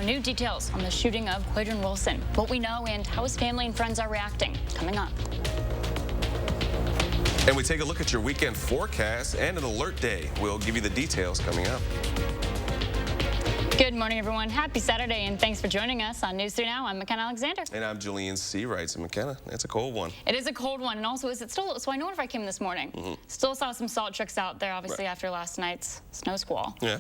new details on the shooting of Quadron Wilson, what we know, and how his family and friends are reacting. Coming up. And we take a look at your weekend forecast and an alert day. We'll give you the details coming up. Good morning, everyone. Happy Saturday, and thanks for joining us on News 3 Now. I'm McKenna Alexander. And I'm Julian Seawright. So McKenna, it's a cold one. It is a cold one, and also, is it still, so I know if I came this morning, still saw some salt trucks out there, obviously, after last night's snow squall. Yeah.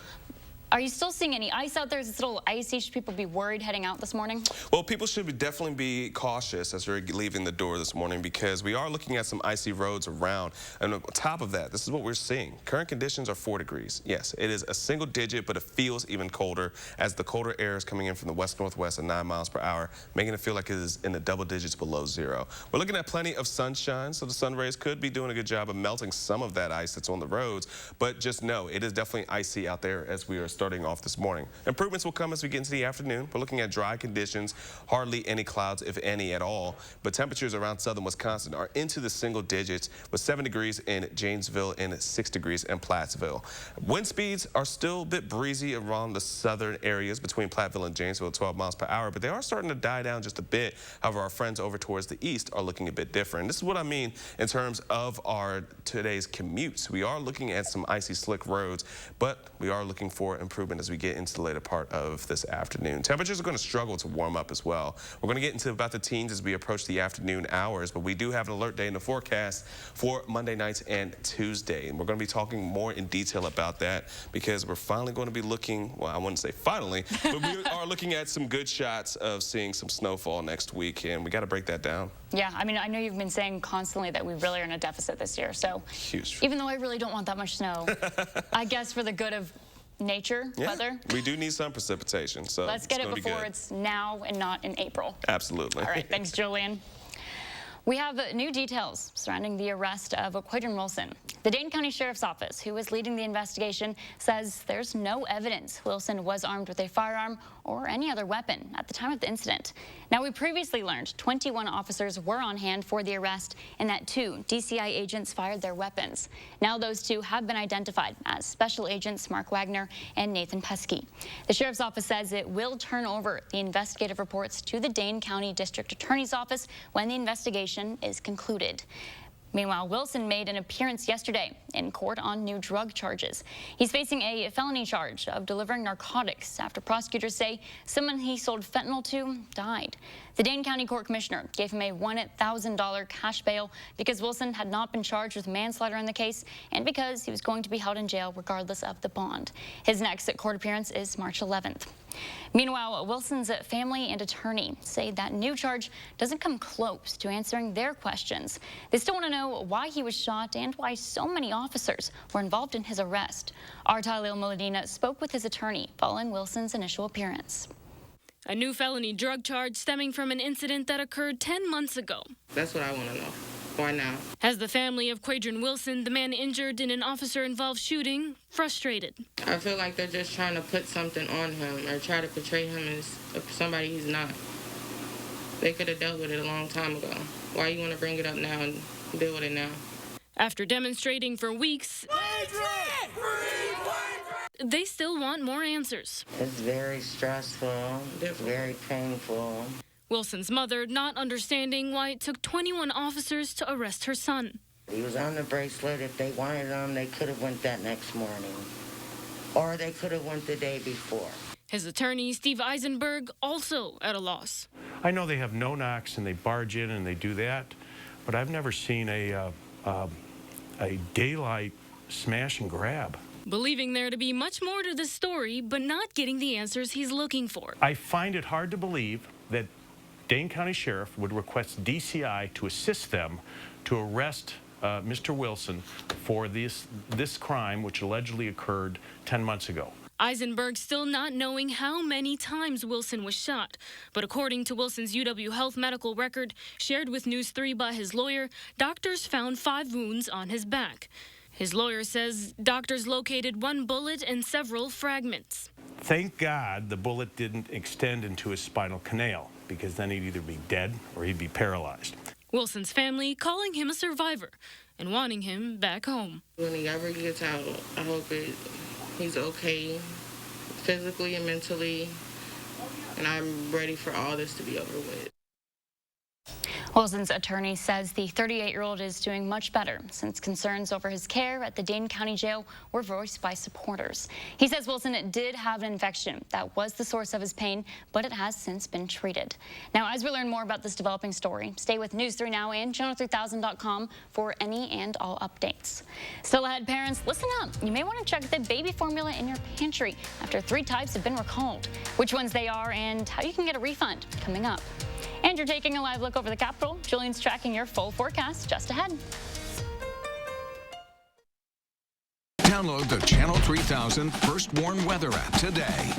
Are you still seeing any ice out there? Is it still icy? Should people be worried heading out this morning? Well, people should definitely be cautious as we're leaving the door this morning because we are looking at some icy roads around. And on top of that, this is what we're seeing. Current conditions are 4 degrees. Yes, it is a single digit, but it feels even colder as the colder air is coming in from the west-northwest at 9 miles per hour, making it feel like it is in the double digits below zero. We're looking at plenty of sunshine, so the sun rays could be doing a good job of melting some of that ice that's on the roads. But just know, it is definitely icy out there as we are starting off this morning. Improvements will come as we get into the afternoon. We're looking at dry conditions, hardly any clouds, if any at all. But temperatures around southern Wisconsin are into the single digits with 7 degrees in Janesville and 6 degrees in Plattsville. Wind speeds are still a bit breezy around the southern areas between Platteville and Janesville at 12 miles per hour, but they are starting to die down just a bit. However, our friends over towards the east are looking a bit different. This is what I mean in terms of our today's commutes. We are looking at some icy slick roads, but we are looking for improvement as we get into the later part of this afternoon. Temperatures are going to struggle to warm up as well. We're going to get into about the teens as we approach the afternoon hours, but we do have an alert day in the forecast for Monday nights and Tuesday. And we're going to be talking more in detail about that because we're finally going to be looking, well, I wouldn't say finally, but we are looking at some good shots of seeing some snowfall next week, and we got to break that down. Yeah, I mean, I know you've been saying constantly that we really are in a deficit this year, so huge. Even though I really don't want that much snow, I guess for the good of nature, weather. We do need some precipitation, so let's get it before it's now and not in April. Absolutely. All right, thanks, Julian. We have new details surrounding the arrest of Quadron Wilson. The Dane County Sheriff's Office, who is leading the investigation, says there's no evidence Wilson was armed with a firearm or any other weapon at the time of the incident. Now, we previously learned 21 officers were on hand for the arrest and that 2 DCI agents fired their weapons. Now those 2 have been identified as Special Agents Mark Wagner and Nathan Pesky. The Sheriff's Office says it will turn over the investigative reports to the Dane County District Attorney's Office when the investigation is concluded. Meanwhile, Wilson made an appearance yesterday in court on new drug charges. He's facing a felony charge of delivering narcotics after prosecutors say someone he sold fentanyl to died. The Dane County Court Commissioner gave him a $1,000 cash bail because Wilson had not been charged with manslaughter in the case and because he was going to be held in jail regardless of the bond. His next court appearance is March 11th. Meanwhile, Wilson's family and attorney say that new charge doesn't come close to answering their questions. They still want to know why he was shot and why so many officers were involved in his arrest. Our Talil Molina spoke with his attorney following Wilson's initial appearance. A new felony drug charge stemming from an incident that occurred 10 months ago. That's what I want to know. Why now? Has the family of Quadron Wilson, the man injured in an officer-involved shooting, frustrated. I feel like they're just trying to put something on him or try to portray him as somebody he's not. They could have dealt with it a long time ago. Why you want to bring it up now and deal with it now? After demonstrating for weeks, they still want more answers. It's very stressful, very painful. Wilson's mother not understanding why it took 21 officers to arrest her son. He was on the bracelet. If they wanted him, they could have went that next morning. Or they could have went the day before. His attorney, Steve Eisenberg, also at a loss. I know they have no knocks and they barge in and they do that, but I've never seen a daylight smash and grab. Believing there to be much more to this story, but not getting the answers he's looking for. I find it hard to believe that Dane County Sheriff would request DCI to assist them to arrest Mr. Wilson for this crime, which allegedly occurred 10 months ago. Eisenberg still not knowing how many times Wilson was shot. But according to Wilson's UW Health medical record, shared with News 3 by his lawyer, doctors found 5 wounds on his back. His lawyer says doctors located 1 bullet and several fragments. Thank God the bullet didn't extend into his spinal canal, because then he'd either be dead or he'd be paralyzed. Wilson's family calling him a survivor and wanting him back home. When he ever gets out, I hope he's okay physically and mentally. And I'm ready for all this to be over with. Wilson's attorney says the 38-year-old is doing much better since concerns over his care at the Dane County Jail were voiced by supporters. He says Wilson did have an infection that was the source of his pain, but it has since been treated. Now, as we learn more about this developing story, stay with News 3 Now and channel3000.com for any and all updates. Still ahead, parents, listen up. You may want to check the baby formula in your pantry after 3 types have been recalled. Which ones they are and how you can get a refund coming up. And you're taking a live look over the Capitol. Julian's tracking your full forecast just ahead. Download the Channel 3000 First Warn Weather app today.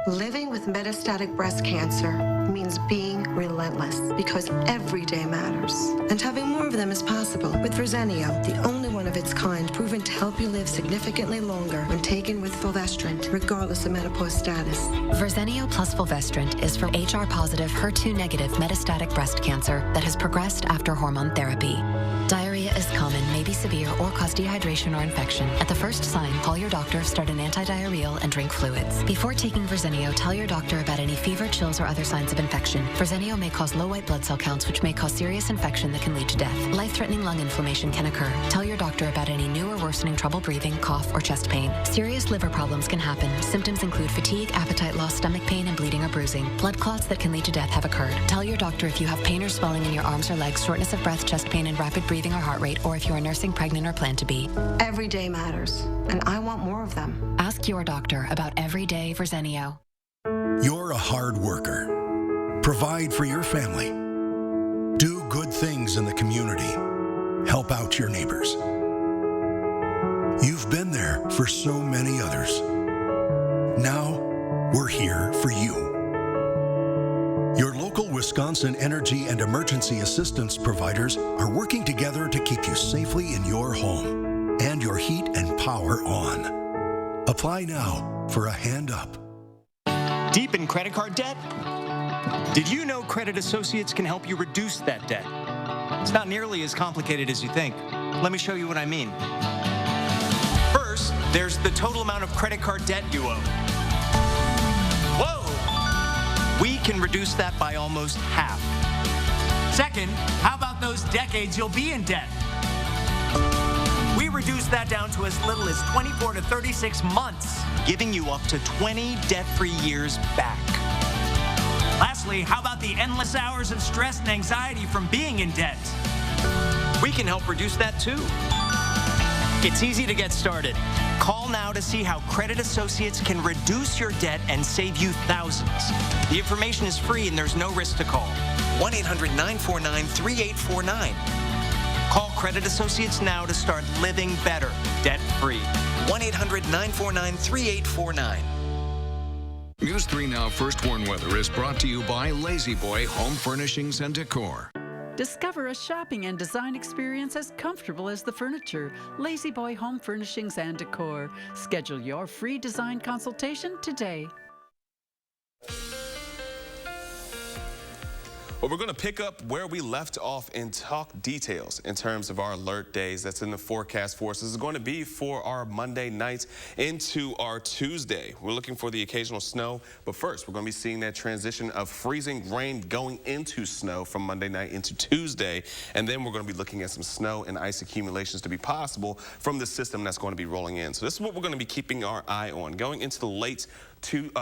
Living with metastatic breast cancer means being relentless because every day matters. And having more of them is possible with Verzenio, the only one of its kind proven to help you live significantly longer when taken with fulvestrant, regardless of menopause status. Verzenio plus fulvestrant is for HR-positive, HER2-negative metastatic breast cancer that has progressed after hormone therapy. Diarrhea is common, may be severe, or cause dehydration or infection. At the first sign, call your doctor, start an antidiarrheal, and drink fluids. Before taking Verzenio, tell your doctor about any fever, chills, or other signs of infection. Verzenio may cause low white blood cell counts, which may cause serious infection that can lead to death. Life-threatening lung inflammation can occur. Tell your doctor about any new or worsening trouble breathing, cough, or chest pain. Serious liver problems can happen. Symptoms include fatigue, appetite loss, stomach pain, and bleeding or bruising. Blood clots that can lead to death have occurred. Tell your doctor if you have pain or swelling in your arms or legs, shortness of breath, chest pain, and rapid breathing or heart rate, or if you are nursing, pregnant, or plan to be. Every day matters, and I want more of them. Ask your doctor about everyday Verzenio. You're a hard worker. Provide for your family. Do good things in the community. Help out your neighbors. You've been there for so many others. Now, we're here for you. Your local Wisconsin energy and emergency assistance providers are working together to keep you safely in your home and your heat and power on. Apply now for a hand up. Deep in credit card debt? Did you know Credit Associates can help you reduce that debt? It's not nearly as complicated as you think. Let me show you what I mean. First, there's the total amount of credit card debt you owe. Whoa! We can reduce that by almost half. Second, how about those decades you'll be in debt? We reduced that down to as little as 24 to 36 months, giving you up to 20 debt-free years back. Lastly, how about the endless hours of stress and anxiety from being in debt? We can help reduce that too. It's easy to get started. Call now to see how Credit Associates can reduce your debt and save you thousands. The information is free and there's no risk to call. 1-800-949-3849. Call Credit Associates now to start living better, debt-free. 1-800-949-3849. News 3 Now First Warn Weather is brought to you by Lazy Boy Home Furnishings and Decor. Discover a shopping and design experience as comfortable as the furniture. Lazy Boy Home Furnishings and Decor. Schedule your free design consultation today. Well, we're going to pick up where we left off and talk details in terms of our alert days that's in the forecast for us. This is going to be for our Monday nights into our Tuesday. We're looking for the occasional snow, but first we're going to be seeing that transition of freezing rain going into snow from Monday night into Tuesday, and then we're going to be looking at some snow and ice accumulations to be possible from the system that's going to be rolling in. So this is what we're going to be keeping our eye on. Going into the late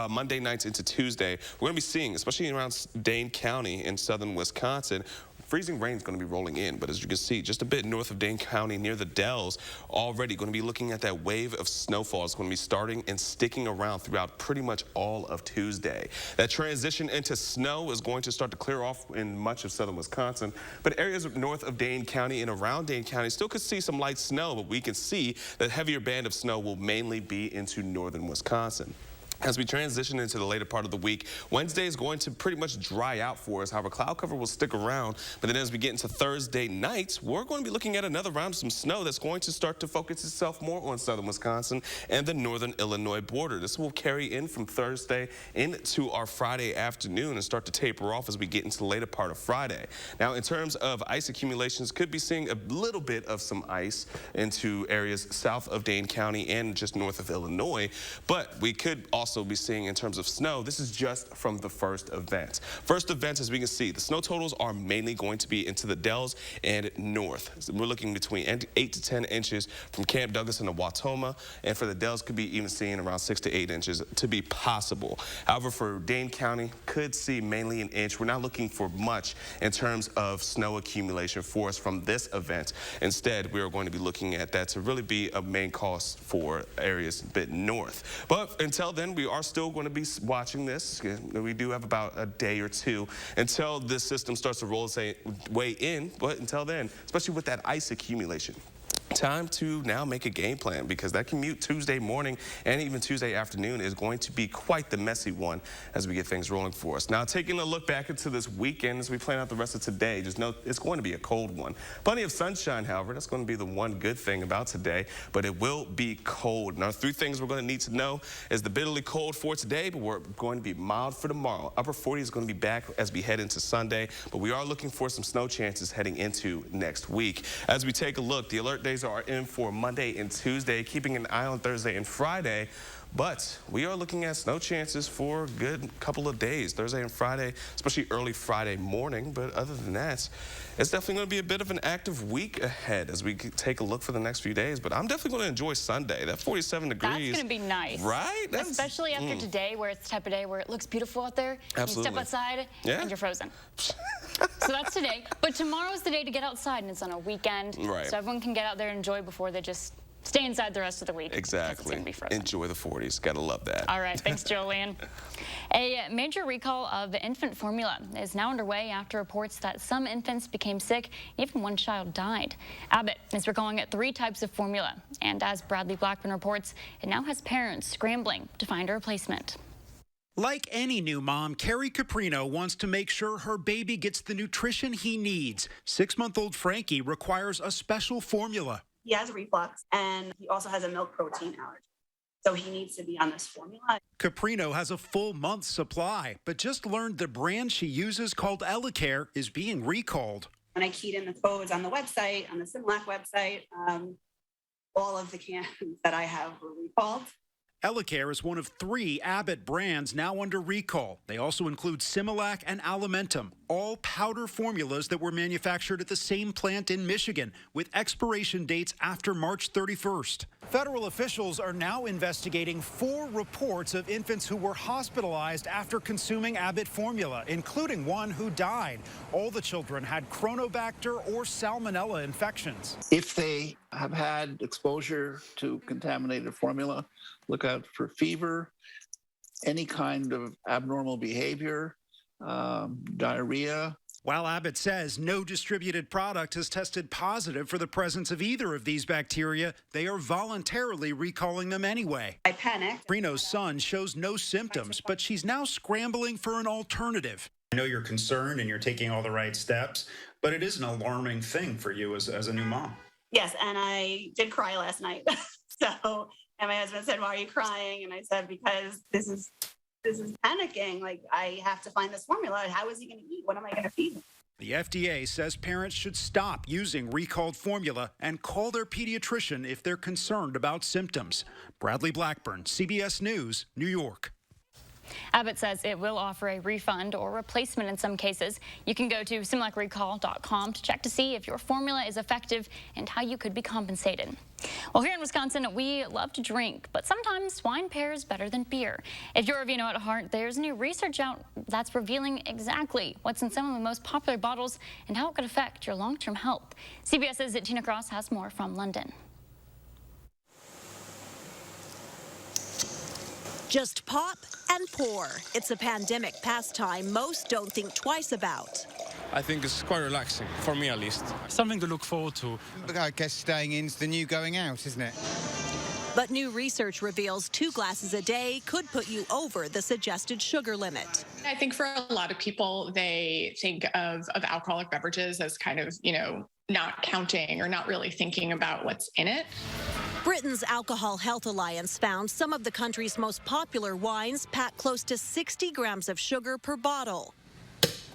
Monday nights into Tuesday, we're going to be seeing, especially around Dane County in southern Wisconsin, freezing rain is going to be rolling in, but as you can see, just a bit north of Dane County near the Dells, already going to be looking at that wave of snowfall. It's going to be starting and sticking around throughout pretty much all of Tuesday. That transition into snow is going to start to clear off in much of southern Wisconsin, but areas north of Dane County and around Dane County still could see some light snow, but we can see that heavier band of snow will mainly be into northern Wisconsin. As we transition into the later part of the week, Wednesday is going to pretty much dry out for us. However, cloud cover will stick around. But then as we get into Thursday nights, we're going to be looking at another round of some snow that's going to start to focus itself more on southern Wisconsin and the northern Illinois border. This will carry in from Thursday into our Friday afternoon and start to taper off as we get into the later part of Friday. Now, in terms of ice accumulations, could be seeing a little bit of some ice into areas south of Dane County and just north of Illinois. But we could also also be seeing in terms of snow, this is just from the first event. First event, as we can see, the snow totals are mainly going to be into the Dells and north. So we're looking between 8 to 10 inches from Camp Douglas and Watoma, and for the Dells could be even seeing around 6 to 8 inches to be possible. However, for Dane County, could see mainly an inch. We're not looking for much in terms of snow accumulation for us from this event. Instead, we are going to be looking at that to really be a main cause for areas a bit north. But until then, we are still going to be watching this. We do have about a day or two until this system starts to roll its way in. But until then, especially with that ice accumulation, time to now make a game plan, because that commute Tuesday morning and even Tuesday afternoon is going to be quite the messy one as we get things rolling for us. Now, taking a look back into this weekend as we plan out the rest of today, just know it's going to be a cold one. Plenty of sunshine, however. That's going to be the one good thing about today, but it will be cold. Now, 3 things we're going to need to know is the bitterly cold for today, but we're going to be mild for tomorrow. Upper 40s is going to be back as we head into Sunday, but we are looking for some snow chances heading into next week. As we take a look, the alert days are in for Monday and Tuesday, keeping an eye on Thursday and Friday. But we are looking at snow chances for a good couple of days, Thursday and Friday, especially early Friday morning. But other than that, it's definitely going to be a bit of an active week ahead as we take a look for the next few days. But I'm definitely going to enjoy Sunday. That 47 degrees. That's going to be nice. Right? Especially after today, where it's the type of day where it looks beautiful out there. Absolutely. You step outside and you're frozen. So that's today. But tomorrow's the day to get outside, and it's on a weekend. Right. So everyone can get out there and enjoy before they just stay inside the rest of the week. Exactly. Enjoy the 40s. Gotta love that. All right. Thanks, Jolene. A major recall of infant formula is now underway after reports that some infants became sick. Even one child died. Abbott is recalling 3 types of formula. And as Bradley Blackburn reports, it now has parents scrambling to find a replacement. Like any new mom, Carrie Caprino wants to make sure her baby gets the nutrition he needs. 6-month-old Frankie requires a special formula. He has reflux, and he also has a milk protein allergy. So he needs to be on this formula. Caprino has a full month's supply, but just learned the brand she uses, called Elicare, is being recalled. When I keyed in the codes on the website, on the Similac website, all of the cans that I have were recalled. Elicare is one of 3 Abbott brands now under recall. They also include Similac and Alimentum, all powder formulas that were manufactured at the same plant in Michigan, with expiration dates after March 31st. Federal officials are now investigating 4 reports of infants who were hospitalized after consuming Abbott formula, including one who died. All the children had Chronobacter or Salmonella infections. If they have had exposure to contaminated formula, look out for fever, any kind of abnormal behavior, diarrhea. While Abbott says no distributed product has tested positive for the presence of either of these bacteria, they are voluntarily recalling them anyway. I panicked. Brino's son shows no symptoms, but she's now scrambling for an alternative. I know you're concerned and you're taking all the right steps, but it is an alarming thing for you as a new mom. Yes, and I did cry last night. And my husband said, "Why are you crying?" And I said, "Because this is panicking. Like, I have to find this formula. How is he going to eat? What am I going to feed him?" The FDA says parents should stop using recalled formula and call their pediatrician if they're concerned about symptoms. Bradley Blackburn, CBS News, New York. Abbott says it will offer a refund or replacement in some cases. You can go to SimilacRecall.com to check to see if your formula is effective and how you could be compensated. Well, here in Wisconsin, we love to drink, but sometimes wine pairs better than beer. If you're a vino at heart, there's new research out that's revealing exactly what's in some of the most popular bottles and how it could affect your long-term health. CBS's Tina Cross has more from London. Just pop and pour. It's a pandemic pastime most don't think twice about. I think it's quite relaxing, for me at least. Something to look forward to. I guess staying in's the new going out, isn't it? But new research reveals 2 glasses a day could put you over the suggested sugar limit. I think for a lot of people, they think of alcoholic beverages as kind of, not counting or not really thinking about what's in it. Britain's Alcohol Health Alliance found some of the country's most popular wines pack close to 60 grams of sugar per bottle.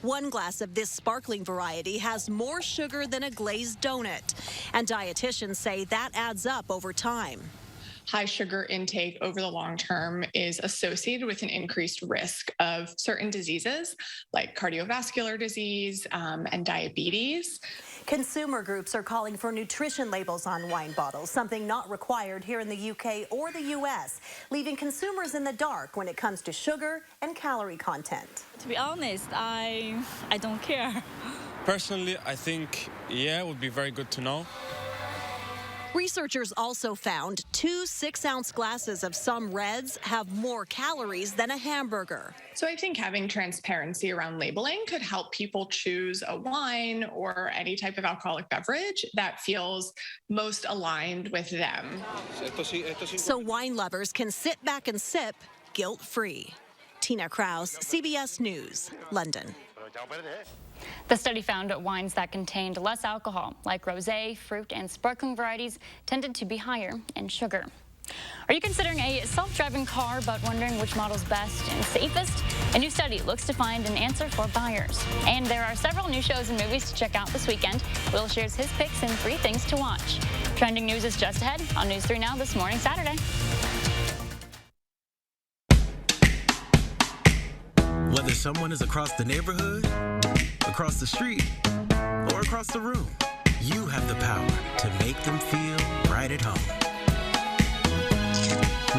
1 glass of this sparkling variety has more sugar than a glazed donut, and dietitians say that adds up over time. high sugar intake over the long term is associated with an increased risk of certain diseases like cardiovascular disease and diabetes. Consumer groups are calling for nutrition labels on wine bottles, something not required here in the UK or the US, leaving consumers in the dark when it comes to sugar and calorie content. To be honest, I don't care. Personally, I think, yeah, it would be very good to know. Researchers also found 2 6-ounce glasses of some reds have more calories than a hamburger. So I think having transparency around labeling could help people choose a wine or any type of alcoholic beverage that feels most aligned with them. So wine lovers can sit back and sip guilt-free. Tina Kraus, CBS News, London. The study found wines that contained less alcohol, like rosé, fruit, and sparkling varieties, tended to be higher in sugar. Are you considering a self-driving car but wondering which model's best and safest? A new study looks to find an answer for buyers. And there are several new shows and movies to check out this weekend. Will shares his picks and 3 things to watch. Trending news is just ahead on News 3 Now this morning, Saturday. Whether someone is across the neighborhood, across the street, or across the room, you have the power to make them feel right at home.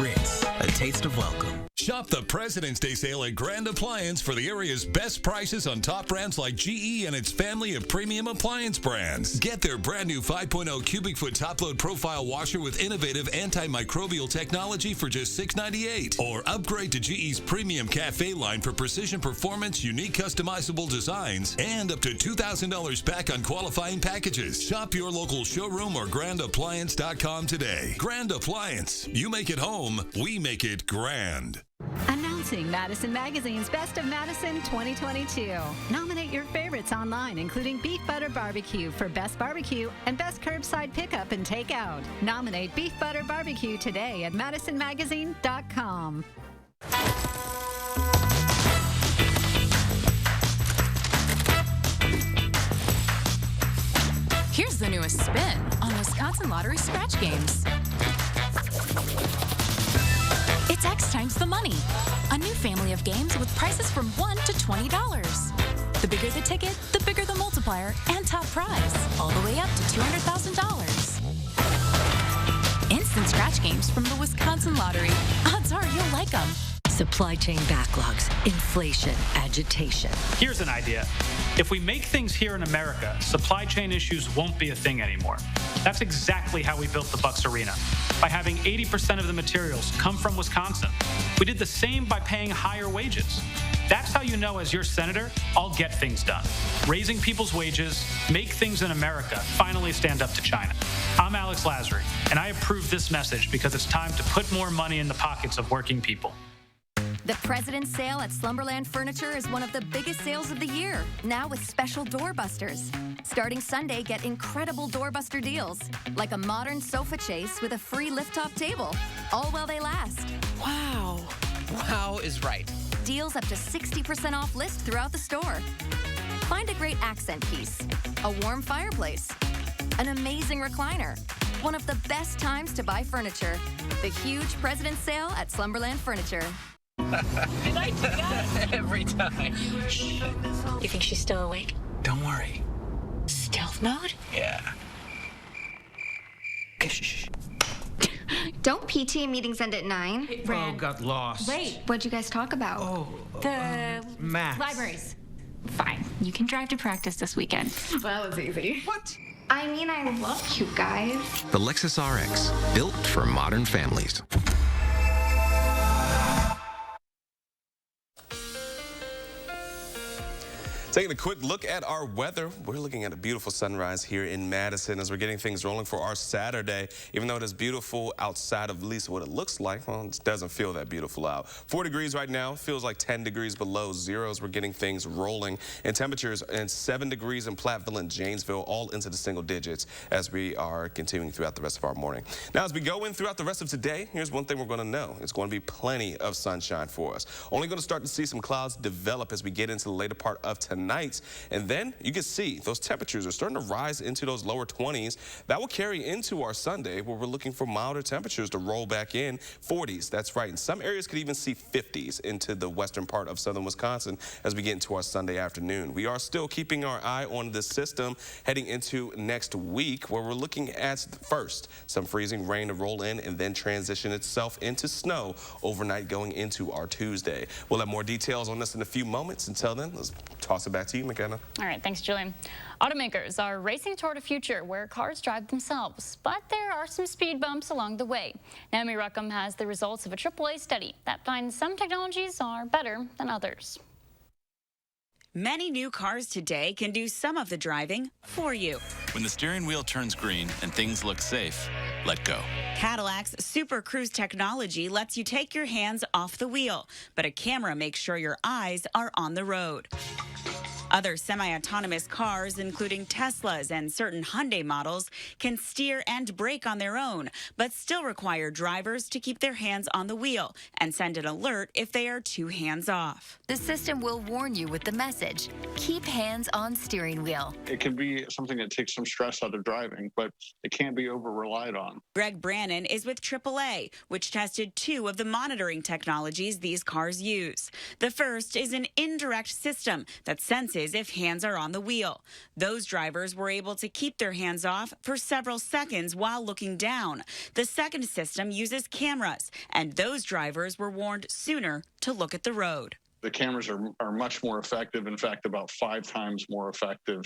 Ritz, a taste of welcome. Shop the President's Day sale at Grand Appliance for the area's best prices on top brands like GE and its family of premium appliance brands. Get their brand new 5.0 cubic foot top load profile washer with innovative antimicrobial technology for just $6.98. Or upgrade to GE's premium cafe line for precision performance, unique customizable designs, and up to $2,000 back on qualifying packages. Shop your local showroom or grandappliance.com today. Grand Appliance. You make it home, we make it grand. Announcing Madison Magazine's Best of Madison 2022. Nominate your favorites online, including Beef Butter Barbecue for Best Barbecue and Best Curbside Pickup and Takeout. Nominate Beef Butter Barbecue today at madisonmagazine.com. Here's the newest spin on Wisconsin Lottery scratch games. It's X times the money, a new family of games with prices from $1 to $20. The bigger the ticket, the bigger the multiplier and top prize, all the way up to $200,000. Instant scratch games from the Wisconsin Lottery. Odds are you'll like them. Supply chain backlogs, inflation, agitation. Here's an idea. If we make things here in America, supply chain issues won't be a thing anymore. That's exactly how we built the Bucks Arena, by having 80% of the materials come from Wisconsin. We did the same by paying higher wages. That's how you know, as your senator, I'll get things done. Raising people's wages, make things in America, finally stand up to China. I'm Alex Lazary, and I approve this message because it's time to put more money in the pockets of working people. The President's Sale at Slumberland Furniture is one of the biggest sales of the year, now with special doorbusters. Starting Sunday, get incredible doorbuster deals, like a modern sofa chase with a free lift-top table, all while they last. Wow. Wow is right. Deals up to 60% off list throughout the store. Find a great accent piece, a warm fireplace, an amazing recliner. One of the best times to buy furniture. The huge President's Sale at Slumberland Furniture. Did I do that? Every time. Shh. You think she's still awake? Don't worry. Stealth mode? Yeah. Shh. Don't PTA meetings end at 9? Oh, got lost. Wait, what'd you guys talk about? The math. Libraries. Fine. You can drive to practice this weekend. That was easy. What? I mean, I love cute guys. The Lexus RX, built for modern families. Taking a quick look at our weather, we're looking at a beautiful sunrise here in Madison as we're getting things rolling for our Saturday. Even though it is beautiful outside of at least what it looks like, well, it doesn't feel that beautiful out. 4 degrees right now, feels like 10 degrees below zero as we're getting things rolling. And temperatures in 7 degrees in Platteville and Janesville, all into the single digits as we are continuing throughout the rest of our morning. Now, as we go in throughout the rest of today, here's one thing we're going to know. It's going to be plenty of sunshine for us. Only going to start to see some clouds develop as we get into the later part of tonight. nights. And then you can see those temperatures are starting to rise into those lower 20s. That will carry into our Sunday, where we're looking for milder temperatures to roll back in. 40s, that's right. And some areas could even see 50s into the western part of southern Wisconsin as we get into our Sunday afternoon. We are still keeping our eye on this system heading into next week, where we're looking at first some freezing rain to roll in and then transition itself into snow overnight going into our Tuesday. We'll have more details on this in a few moments. Until then, let's toss it back to you, McKenna. All right, thanks, Julian. Automakers are racing toward a future where cars drive themselves, but there are some speed bumps along the way. Naomi Ruckham has the results of a AAA study that finds some technologies are better than others. Many new cars today can do some of the driving for you. When the steering wheel turns green and things look safe, let go. Cadillac's Super Cruise technology lets you take your hands off the wheel, but a camera makes sure your eyes are on the road. Other semi-autonomous cars, including Teslas and certain Hyundai models, can steer and brake on their own, but still require drivers to keep their hands on the wheel and send an alert if they are too hands-off. The system will warn you with the message, keep hands on steering wheel. It can be something that takes some stress out of driving, but it can't be over-relied on. Greg Brannon is with AAA, which tested 2 of the monitoring technologies these cars use. The first is an indirect system that senses if hands are on the wheel. Those drivers were able to keep their hands off for several seconds while looking down. The second system uses cameras, and those drivers were warned sooner to look at the road. The cameras are much more effective, in fact, about 5 times more effective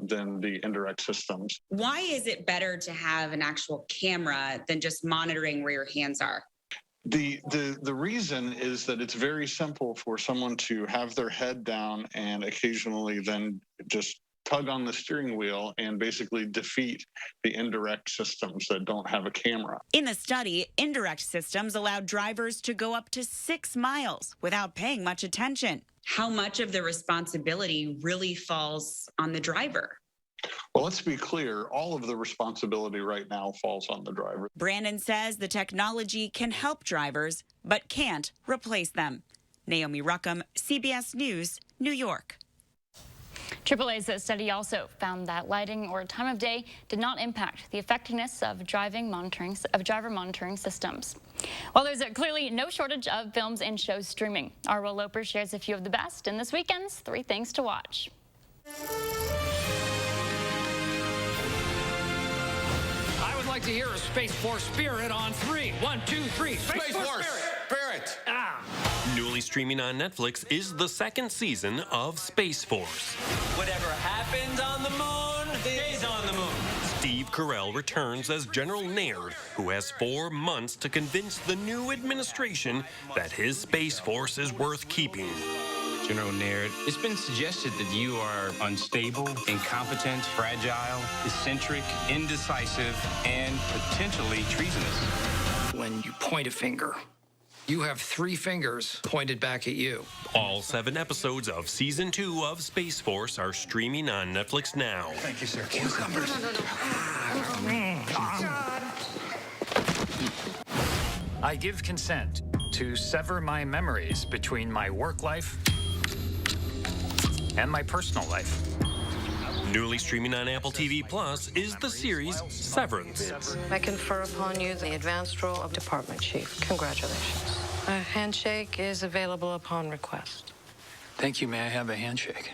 than the indirect systems. Why is it better to have an actual camera than just monitoring where your hands are? The reason is that it's very simple for someone to have their head down and occasionally then just tug on the steering wheel and basically defeat the indirect systems that don't have a camera. In the study, indirect systems allowed drivers to go up to 6 miles without paying much attention. How much of the responsibility really falls on the driver? Well, let's be clear. All of the responsibility right now falls on the driver. Brandon says the technology can help drivers, but can't replace them. Naomi Ruckham, CBS News, New York. AAA's study also found that lighting or time of day did not impact the effectiveness of driver monitoring systems. While there's clearly no shortage of films and shows streaming, our Will Loper shares a few of the best in this weekend's 3 Things to Watch. I would like to hear a Space Force Spirit on 3. 1, 2, 3. Space Force Spirit. Newly streaming on Netflix is the 2nd season of Space Force. Whatever happens on the moon stays on the moon. Steve Carell returns as General Naird, who has 4 months to convince the new administration that his Space Force is worth keeping. General Naird, it's been suggested that you are unstable, incompetent, fragile, eccentric, indecisive, and potentially treasonous. When you point a finger, you have 3 fingers pointed back at you. All 7 episodes of Season 2 of Space Force are streaming on Netflix now. Thank you, sir. Cucumbers. I give consent to sever my memories between my work life and my personal life. Newly streaming on Apple TV Plus is the series Severance. I confer upon you the advanced role of Department Chief. Congratulations. A handshake is available upon request. Thank you. May I have a handshake?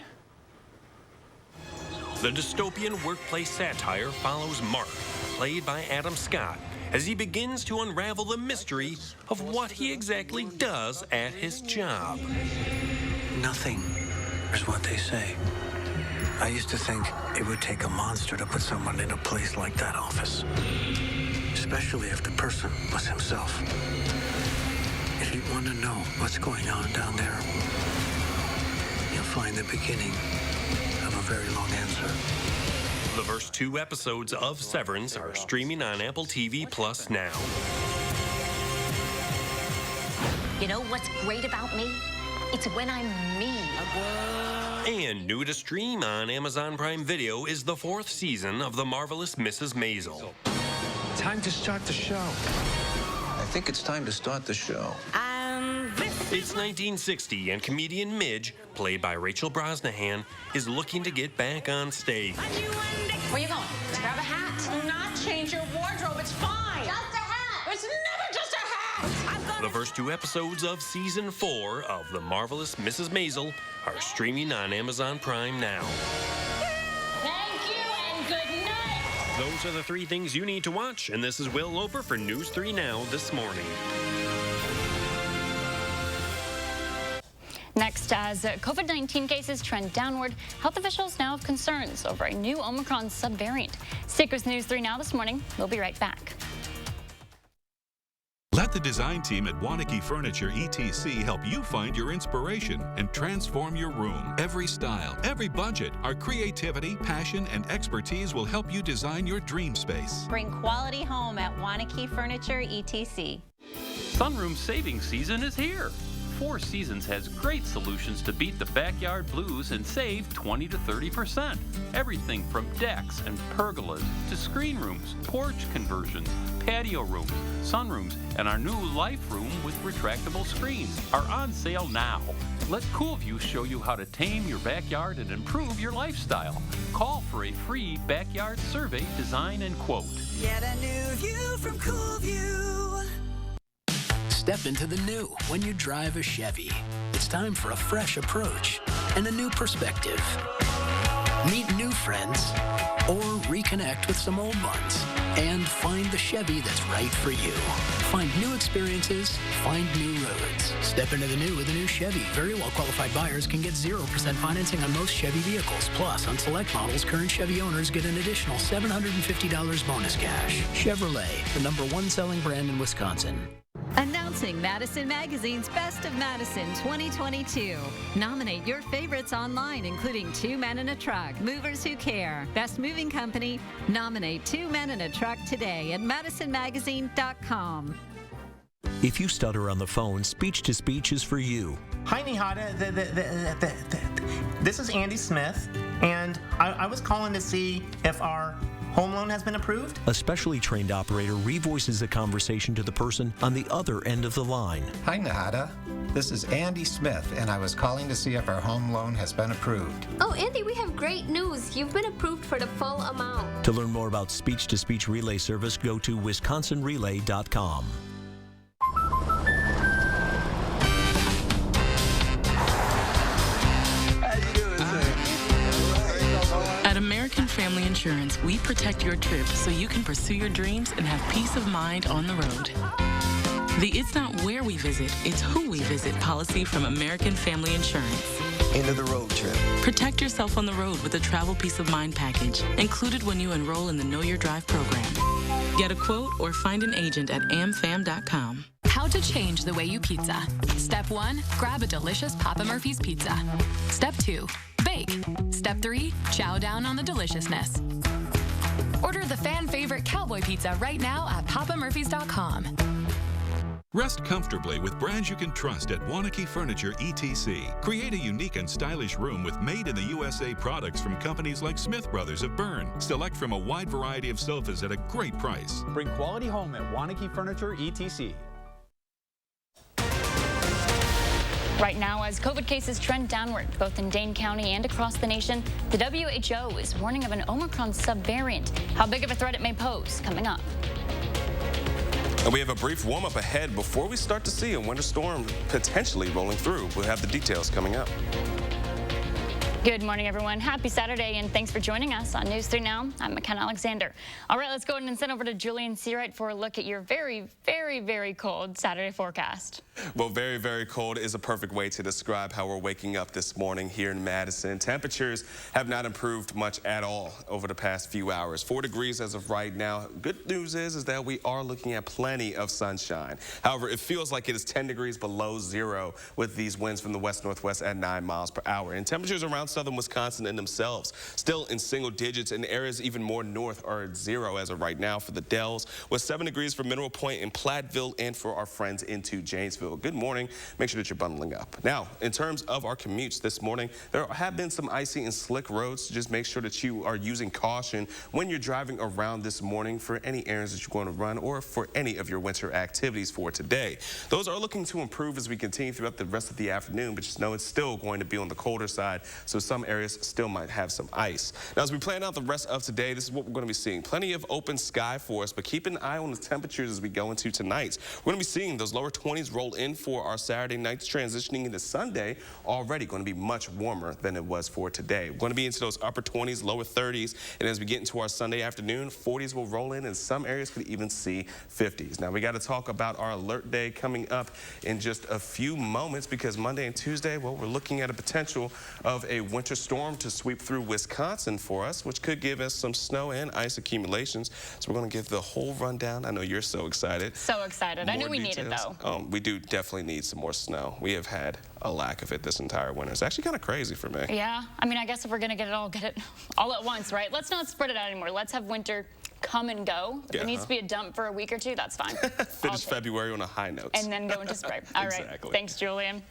The dystopian workplace satire follows Mark, played by Adam Scott, as he begins to unravel the mystery of what he exactly does at his job. Nothing is what they say. I used to think it would take a monster to put someone in a place like that office, especially if the person was himself. If you want to know what's going on down there, you'll find the beginning of a very long answer. The first 2 episodes of Severance are streaming on Apple TV Plus now. You know what's great about me? It's when I'm me. And new to stream on Amazon Prime Video is the 4th season of The Marvelous Mrs. Maisel. Time to start the show. I think it's time to start the show. And this It's 1960, and comedian Midge, played by Rachel Brosnahan, is looking to get back on stage. Where you going? To grab a hat? Not change your wardrobe. It's fine. Just a hat. It's never just a hat. The first 2 episodes of Season 4 of The Marvelous Mrs. Maisel are streaming on Amazon Prime now. Thank you and good night. Those are the 3 things you need to watch, and this is Will Loper for News 3 Now this morning. Next, as COVID-19 cases trend downward, health officials now have concerns over a new Omicron subvariant. Stick with News 3 Now this morning. We'll be right back. Let the design team at Wanakee Furniture ETC help you find your inspiration and transform your room. Every style, every budget, our creativity, passion, and expertise will help you design your dream space. Bring quality home at Wanakee Furniture ETC. Sunroom saving season is here. Four Seasons has great solutions to beat the backyard blues and save 20 to 30%. Everything from decks and pergolas to screen rooms, porch conversions, patio rooms, sunrooms, and our new life room with retractable screens are on sale now. Let CoolView show you how to tame your backyard and improve your lifestyle. Call for a free backyard survey, design, and quote. Get a new view from CoolView. Step into the new when you drive a Chevy. It's time for a fresh approach and a new perspective. Meet new friends or reconnect with some old ones and find the Chevy that's right for you. Find new experiences, find new roads. Step into the new with a new Chevy. Very well qualified buyers can get 0% financing on most Chevy vehicles. Plus, on select models, current Chevy owners get an additional $750 bonus cash. Chevrolet, the #1 selling brand in Wisconsin. Announcing Madison Magazine's Best of Madison 2022. Nominate your favorites online, including 2 Men in a Truck, Movers Who Care, Best Moving Company. Nominate 2 Men in a Truck today at madisonmagazine.com. If you stutter on the phone, speech-to-speech is for you. Hi, Nihada. This is Andy Smith, and I was calling to see if our home loan has been approved. A specially trained operator revoices the conversation to the person on the other end of the line. Hi, Nahada. This is Andy Smith, and I was calling to see if our home loan has been approved. Oh, Andy, we have great news. You've been approved for the full amount. To learn more about speech-to-speech relay service, go to wisconsinrelay.com. At American Family Insurance, we protect your trip so you can pursue your dreams and have peace of mind on the road. The It's Not Where We Visit, It's Who We Visit policy from American Family Insurance. End of the road trip. Protect yourself on the road with a travel peace of mind package, included when you enroll in the Know Your Drive program. Get a quote or find an agent at amfam.com. How to change the way you pizza. Step 1, grab a delicious Papa Murphy's pizza. Step 2, bake. Step 3, chow down on the deliciousness. Order the fan favorite cowboy pizza right now at papamurphys.com. Rest comfortably with brands you can trust at Wanakee Furniture ETC. Create a unique and stylish room with made-in-the-USA products from companies like Smith Brothers of Bern. Select from a wide variety of sofas at a great price. Bring quality home at Wanakee Furniture ETC. Right now, as COVID cases trend downward, both in Dane County and across the nation, the WHO is warning of an Omicron subvariant. How big of a threat it may pose, coming up. And we have a brief warm-up ahead before we start to see a winter storm potentially rolling through. We'll have the details coming up. Good morning, everyone. Happy Saturday, and thanks for joining us on News 3 Now. I'm McKenna Alexander. All right, let's go ahead and send over to Julian Seawright for a look at your very, very, very cold Saturday forecast. Well, very, very cold is a perfect way to describe how we're waking up this morning here in Madison. Temperatures have not improved much at all over the past few hours. 4 degrees as of right now. Good news is that we are looking at plenty of sunshine. However, it feels like it is 10 degrees below zero with these winds from the west-northwest at 9 miles per hour. And temperatures around southern Wisconsin and themselves. Still in single digits, and areas even more north are at 0 as of right now for the Dells, with 7 degrees for Mineral Point and Platteville, and for our friends into Janesville. Good morning. Make sure that you're bundling up. Now, in terms of our commutes this morning, there have been some icy and slick roads. So just make sure that you are using caution when you're driving around this morning for any errands that you're going to run or for any of your winter activities for today. Those are looking to improve as we continue throughout the rest of the afternoon, but just know it's still going to be on the colder side, so some areas still might have some ice. Now, as we plan out the rest of today, this is what we're going to be seeing. Plenty of open sky for us, but keep an eye on the temperatures as we go into tonight. We're going to be seeing those lower 20s roll in for our Saturday nights, transitioning into Sunday, already going to be much warmer than it was for today. We're going to be into those upper 20s, lower 30s, and as we get into our Sunday afternoon, 40s will roll in, and some areas could even see 50s. Now, we got to talk about our alert day coming up in just a few moments, because Monday and Tuesday, well, we're looking at a potential of a winter storm to sweep through Wisconsin for us, which could give us some snow and ice accumulations. So we're going to give the whole rundown. I know you're so excited. So excited. I knew we needed, though. We do definitely need some more snow. We have had a lack of it this entire winter. It's actually kind of crazy for me. Yeah. I mean, I guess if we're going to get it all at once, right? Let's not spread it out anymore. Let's have winter come and go. If it needs to be a dump for a week or two, that's fine. Finish February on a high note. And then go into spring. All right. Exactly. Thanks, Julian.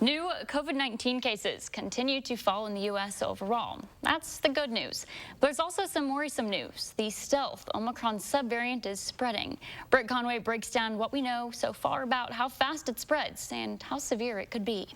New COVID-19 cases continue to fall in the U.S. overall. That's the good news. But there's also some worrisome news. The stealth Omicron subvariant is spreading. Britt Conway breaks down what we know so far about how fast it spreads and how severe it could be.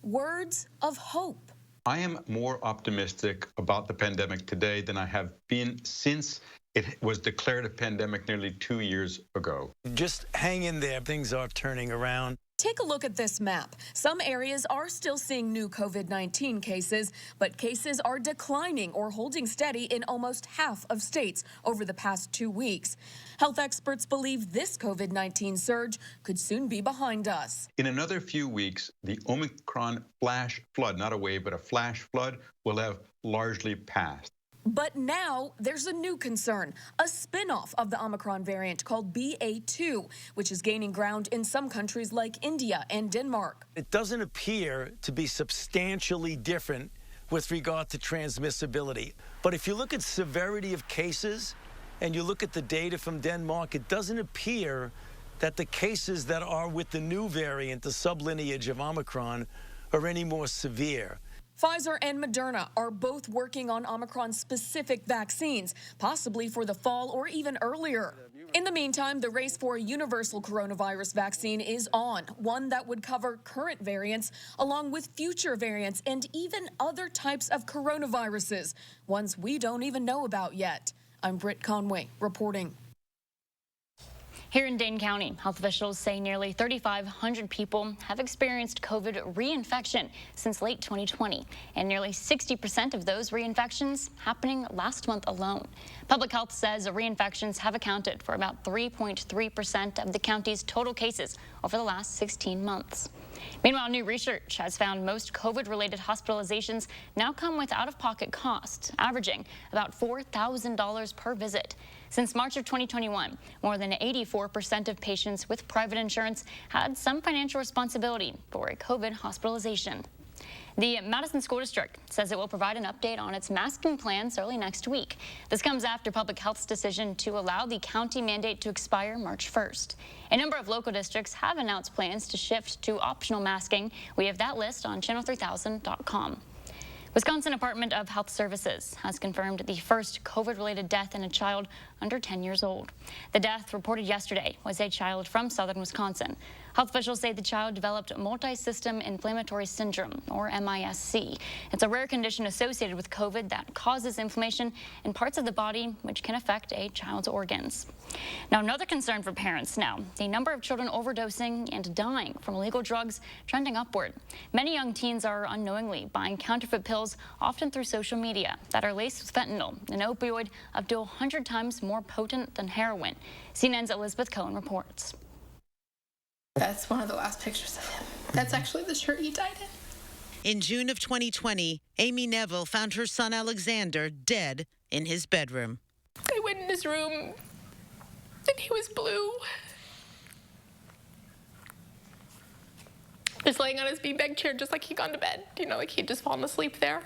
Words of hope. I am more optimistic about the pandemic today than I have been since it was declared a pandemic nearly 2 years ago. Just hang in there. Things are turning around. Take a look at this map. Some areas are still seeing new COVID-19 cases, but cases are declining or holding steady in almost half of states over the past 2 weeks. Health experts believe this COVID-19 surge could soon be behind us. In another few weeks, the Omicron flash flood, not a wave, but a flash flood, will have largely passed. But now there's a new concern, a spin-off of the Omicron variant called BA.2, which is gaining ground in some countries like India and Denmark. It doesn't appear to be substantially different with regard to transmissibility. But if you look at severity of cases and you look at the data from Denmark, it doesn't appear that the cases that are with the new variant, the sublineage of Omicron, are any more severe. Pfizer and Moderna are both working on Omicron-specific vaccines, possibly for the fall or even earlier. In the meantime, the race for a universal coronavirus vaccine is on, one that would cover current variants along with future variants and even other types of coronaviruses, ones we don't even know about yet. I'm Britt Conway reporting. Here in Dane County, health officials say nearly 3,500 people have experienced COVID reinfection since late 2020, and nearly 60% of those reinfections happening last month alone. Public Health says reinfections have accounted for about 3.3% of the county's total cases over the last 16 months. Meanwhile, new research has found most COVID-related hospitalizations now come with out-of-pocket costs, averaging about $4,000 per visit. Since March of 2021, more than 84% of patients with private insurance had some financial responsibility for a COVID hospitalization. The Madison School District says it will provide an update on its masking plans early next week. This comes after Public Health's decision to allow the county mandate to expire March 1st. A number of local districts have announced plans to shift to optional masking. We have that list on channel3000.com. Wisconsin Department of Health Services has confirmed the first COVID-related death in a child under 10 years old. The death reported yesterday was a child from southern Wisconsin. Health officials say the child developed multi-system inflammatory syndrome, or MIS-C. It's a rare condition associated with COVID that causes inflammation in parts of the body, which can affect a child's organs. Now, another concern for parents now, the number of children overdosing and dying from illegal drugs trending upward. Many young teens are unknowingly buying counterfeit pills, often through social media, that are laced with fentanyl, an opioid up to 100 times more potent than heroin. CNN's Elizabeth Cohen reports. That's one of the last pictures of him. That's actually the shirt he died in. In June of 2020, Amy Neville found her son Alexander dead in his bedroom. I went in his room, and he was blue. Just laying on his beanbag chair, just like he'd gone to bed. You know, like he'd just fallen asleep there.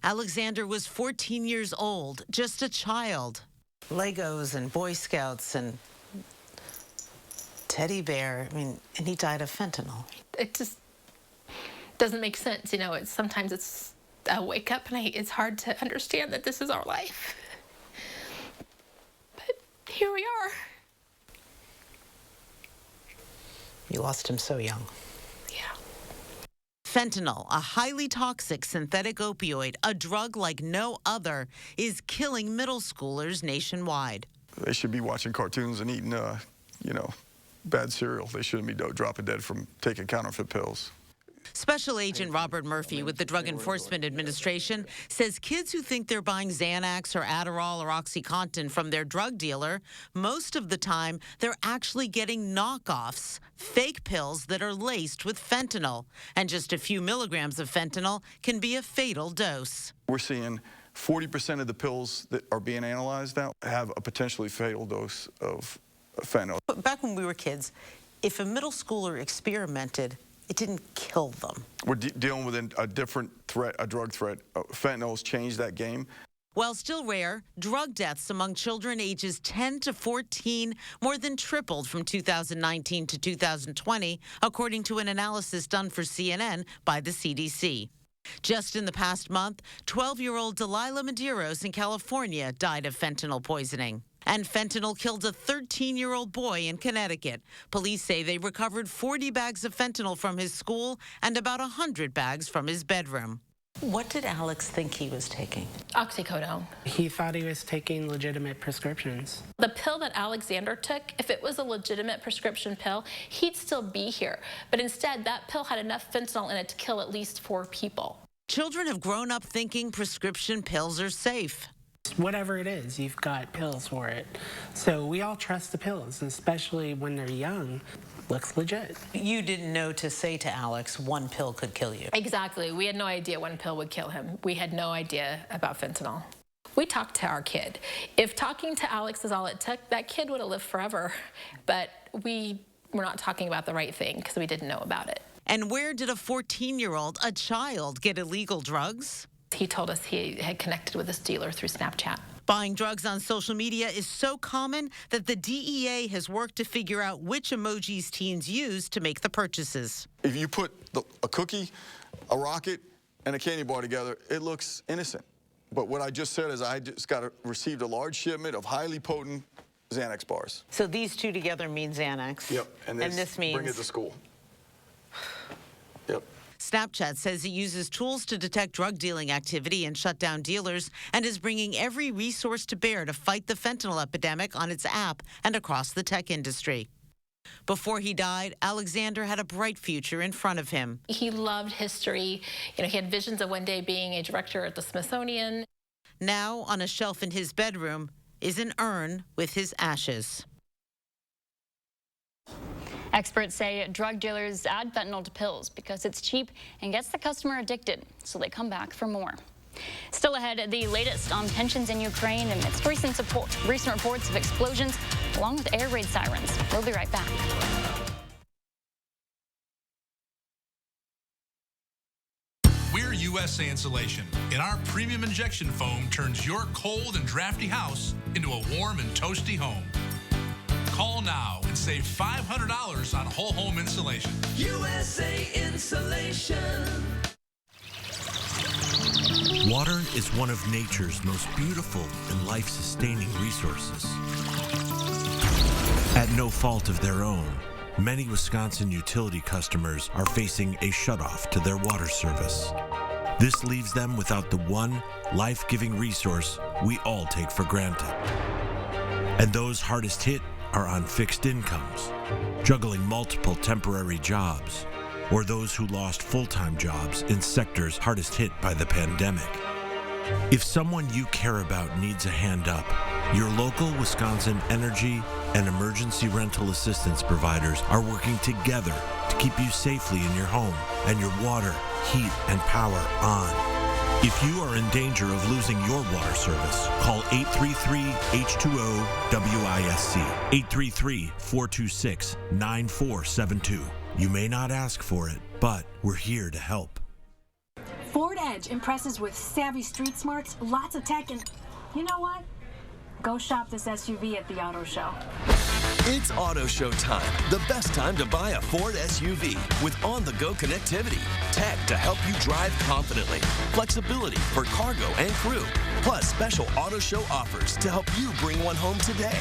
Alexander was 14 years old, just a child. Legos and Boy Scouts and teddy bear. I mean, and he died of fentanyl. It just doesn't make sense. You know, sometimes it's a wake up and it's hard to understand that this is our life. But here we are. You lost him so young. Fentanyl, a highly toxic synthetic opioid, a drug like no other, is killing middle schoolers nationwide. They should be watching cartoons and eating, bad cereal. They shouldn't be dropping dead from taking counterfeit pills. Special Agent Robert Murphy with the Drug Enforcement Administration says kids who think they're buying Xanax or Adderall or OxyContin from their drug dealer, most of the time they're actually getting knockoffs, fake pills that are laced with fentanyl. And just a few milligrams of fentanyl can be a fatal dose. We're seeing 40% of the pills that are being analyzed now have a potentially fatal dose of fentanyl. But back when we were kids, if a middle schooler experimented, it didn't kill them. We're dealing with a different threat, a drug threat. Fentanyl's changed that game. While still rare, drug deaths among children ages 10 to 14 more than tripled from 2019 to 2020, according to an analysis done for CNN by the CDC. Just in the past month, 12-year-old Delilah Medeiros in California died of fentanyl poisoning. And fentanyl killed a 13-year-old boy in Connecticut. Police say they recovered 40 bags of fentanyl from his school and about 100 bags from his bedroom. What did Alex think he was taking? Oxycodone. He thought he was taking legitimate prescriptions. The pill that Alexander took, if it was a legitimate prescription pill, he'd still be here. But instead, that pill had enough fentanyl in it to kill at least 4 people. Children have grown up thinking prescription pills are safe. Whatever it is, you've got pills for it. So we all trust the pills, especially when they're young. Looks legit. You didn't know to say to Alex, one pill could kill you. Exactly. We had no idea one pill would kill him. We had no idea about fentanyl. We talked to our kid. If talking to Alex is all it took, that kid would have lived forever. But we were not talking about the right thing because we didn't know about it. And where did a 14-year-old, a child, get illegal drugs? He told us he had connected with this dealer through Snapchat. Buying drugs on social media is so common that the DEA has worked to figure out which emojis teens use to make the purchases. If you put a cookie, a rocket, and a candy bar together, it looks innocent. But what I just said is I just received a large shipment of highly potent Xanax bars. So these two together mean Xanax. Yep, and this means... bring it to school. Yep. Snapchat says it uses tools to detect drug dealing activity and shut down dealers and is bringing every resource to bear to fight the fentanyl epidemic on its app and across the tech industry. Before he died, Alexander had a bright future in front of him. He loved history. You know, he had visions of one day being a director at the Smithsonian. Now, on a shelf in his bedroom, is an urn with his ashes. Experts say drug dealers add fentanyl to pills because it's cheap and gets the customer addicted, so they come back for more. Still ahead, the latest on tensions in Ukraine amidst recent reports of explosions, along with air raid sirens. We'll be right back. We're USA Insulation, and our premium injection foam turns your cold and drafty house into a warm and toasty home. Call now and save $500 on whole home insulation. USA Insulation. Water is one of nature's most beautiful and life-sustaining resources. At no fault of their own, many Wisconsin utility customers are facing a shutoff to their water service. This leaves them without the one life-giving resource we all take for granted. And those hardest hit are on fixed incomes, juggling multiple temporary jobs, or those who lost full-time jobs in sectors hardest hit by the pandemic. If someone you care about needs a hand up, your local Wisconsin energy and emergency rental assistance providers are working together to keep you safely in your home and your water, heat, and power on. If you are in danger of losing your water service, call 833-H2O-WISC, 833-426-9472. You may not ask for it, but we're here to help. Ford Edge impresses with savvy street smarts, lots of tech, and you know what? Go shop this SUV at the auto show. It's auto show time. The best time to buy a Ford SUV with on-the-go connectivity, tech to help you drive confidently, flexibility for cargo and crew, plus special auto show offers to help you bring one home today.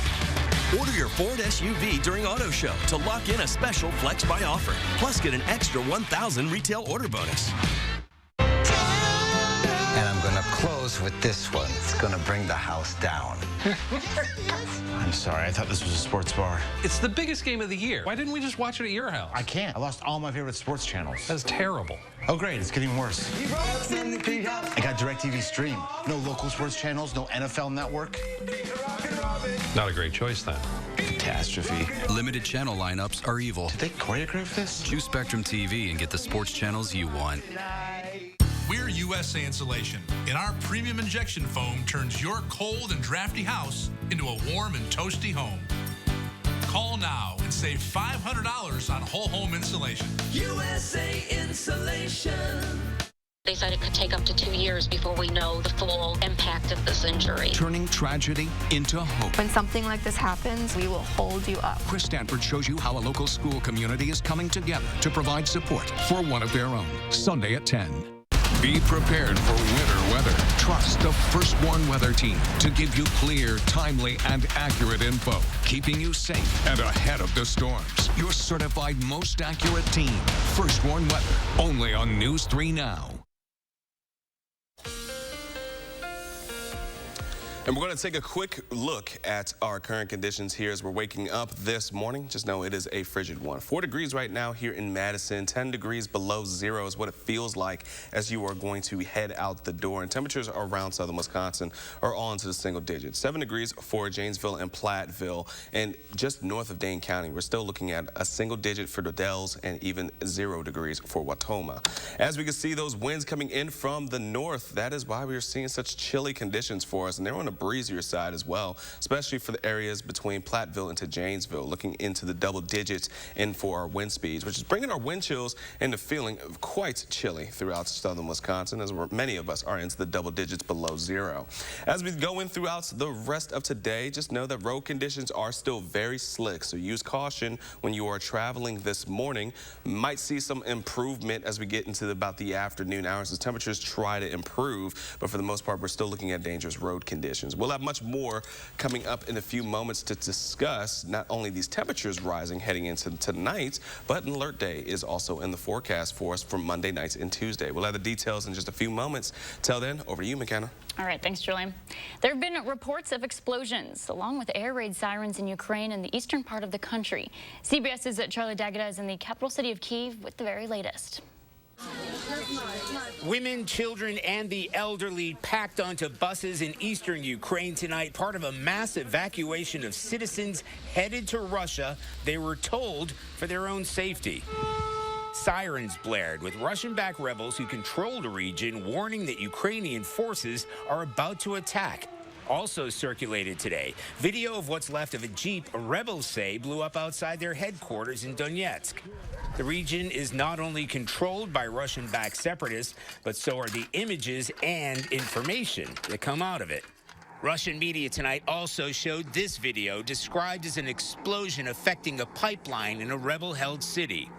Order your Ford SUV during auto show to lock in a special Flex Buy offer, plus get an extra $1,000 retail order bonus. And I'm gonna close with this one. It's gonna bring the house down. I'm sorry, I thought this was a sports bar. It's the biggest game of the year. Why didn't we just watch it at your house? I can't. I lost all my favorite sports channels. That's terrible. Oh, great. It's getting worse. I got DirecTV Stream. No local sports channels, no NFL Network. Not a great choice, then. Catastrophe. Limited channel lineups are evil. Did they choreograph this? Choose Spectrum TV and get the sports channels you want. We're USA Insulation, and our premium injection foam turns your cold and drafty house into a warm and toasty home. Call now and save $500 on whole home insulation. USA Insulation. They said it could take up to 2 years before we know the full impact of this injury. Turning tragedy into hope. When something like this happens, we will hold you up. Chris Stanford shows you how a local school community is coming together to provide support for one of their own. Sunday at 10. Be prepared for winter weather. Trust the First Warn Weather Team to give you clear, timely, and accurate info, keeping you safe and ahead of the storms. Your certified most accurate team. First Warn Weather, only on News 3 Now. And we're going to take a quick look at our current conditions here as we're waking up this morning. Just know it is a frigid one. 4 degrees right now here in Madison. 10 degrees below zero is what it feels like as you are going to head out the door. And temperatures around southern Wisconsin are all into the single digits. 7 degrees for Janesville and Platteville. And just north of Dane County, we're still looking at a single digit for the Dells and even 0 degrees for Watoma. As we can see those winds coming in from the north, that is why we are seeing such chilly conditions for us. And they're on the breezier side as well, especially for the areas between Platteville into Janesville, looking into the double digits and for our wind speeds, which is bringing our wind chills into feeling quite chilly throughout southern Wisconsin, as many of us are into the double digits below zero. As we go in throughout the rest of today, just know that road conditions are still very slick, so use caution when you are traveling this morning. Might see some improvement as we get into about the afternoon hours as temperatures try to improve, but for the most part, we're still looking at dangerous road conditions. We'll have much more coming up in a few moments to discuss not only these temperatures rising heading into tonight, but an alert day is also in the forecast for us for Monday nights and Tuesday. We'll have the details in just a few moments. Till then, over to you, McKenna. All right, thanks, Julian. There have been reports of explosions, along with air raid sirens in Ukraine and the eastern part of the country. CBS's Charlie D'Agata is in the capital city of Kyiv with the very latest. Women, children, and the elderly packed onto buses in eastern Ukraine tonight, part of a mass evacuation of citizens headed to Russia, they were told, for their own safety. Sirens blared with Russian-backed rebels who control the region, warning that Ukrainian forces are about to attack. Also circulated today, video of what's left of a Jeep rebels say blew up outside their headquarters in Donetsk. The region is not only controlled by Russian-backed separatists, but so are the images and information that come out of it. Russian media tonight also showed this video described as an explosion affecting a pipeline in a rebel-held city.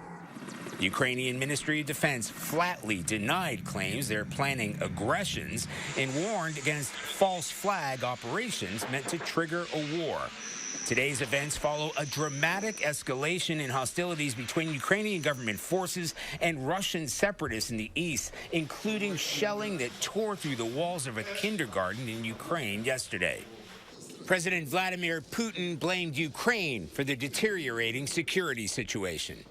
The Ukrainian Ministry of Defense flatly denied claims they're planning aggressions and warned against false flag operations meant to trigger a war. Today's events follow a dramatic escalation in hostilities between Ukrainian government forces and Russian separatists in the east, including shelling that tore through the walls of a kindergarten in Ukraine yesterday. President Vladimir Putin blamed Ukraine for the deteriorating security situation.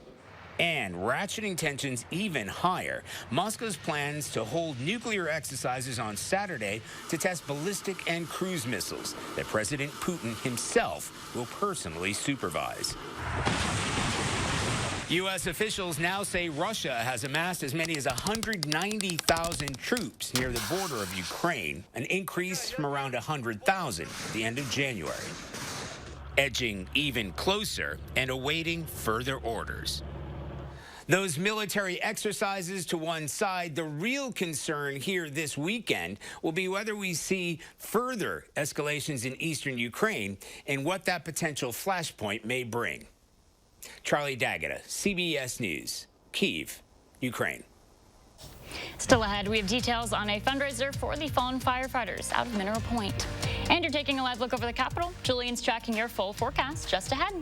And ratcheting tensions even higher, Moscow's plans to hold nuclear exercises on Saturday to test ballistic and cruise missiles that President Putin himself will personally supervise. U.S. officials now say Russia has amassed as many as 190,000 troops near the border of Ukraine, an increase from around 100,000 at the end of January. Edging even closer and awaiting further orders. Those military exercises to one side, the real concern here this weekend will be whether we see further escalations in eastern Ukraine and what that potential flashpoint may bring. Charlie D'Agata, CBS News, Kyiv, Ukraine. Still ahead, we have details on a fundraiser for the fallen firefighters out of Mineral Point. And you're taking a live look over the Capitol. Julian's tracking your full forecast just ahead.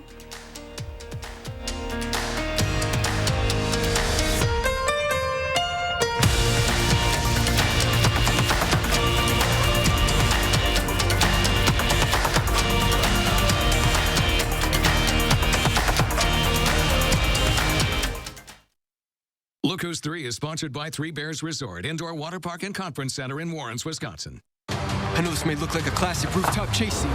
Look Who's 3 is sponsored by Three Bears Resort, Indoor Water Park and Conference Center in Warrens, Wisconsin. I know this may look like a classic rooftop chase scene,